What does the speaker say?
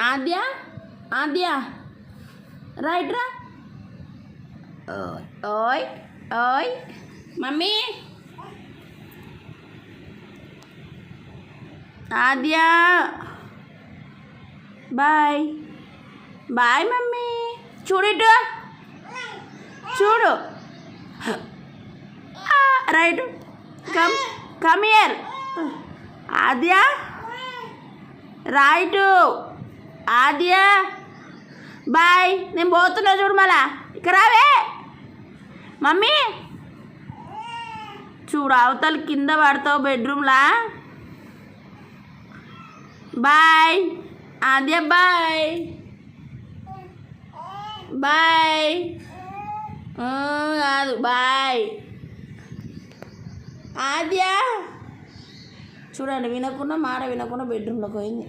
ఆద్య ఆద్య right రా. ఓయ్ ఓయ్ mummy. Aadya bye bye mummy. చూడు చూడు right. Come come here Aadya. Right Aadya bye. నేను పోతున్నా చూడు మళ్ళా. ఇక్కడ రావే మమ్మీ. చూడు అవతల కింద పడతావు బెడ్రూమ్లా. బాయ్ ఆద్య బాయ్ బాయ్. కాదు బాయ్ ఆద్య. చూడండి వినకుండా మాట వినకుండా బెడ్రూమ్లోకి పోయింది.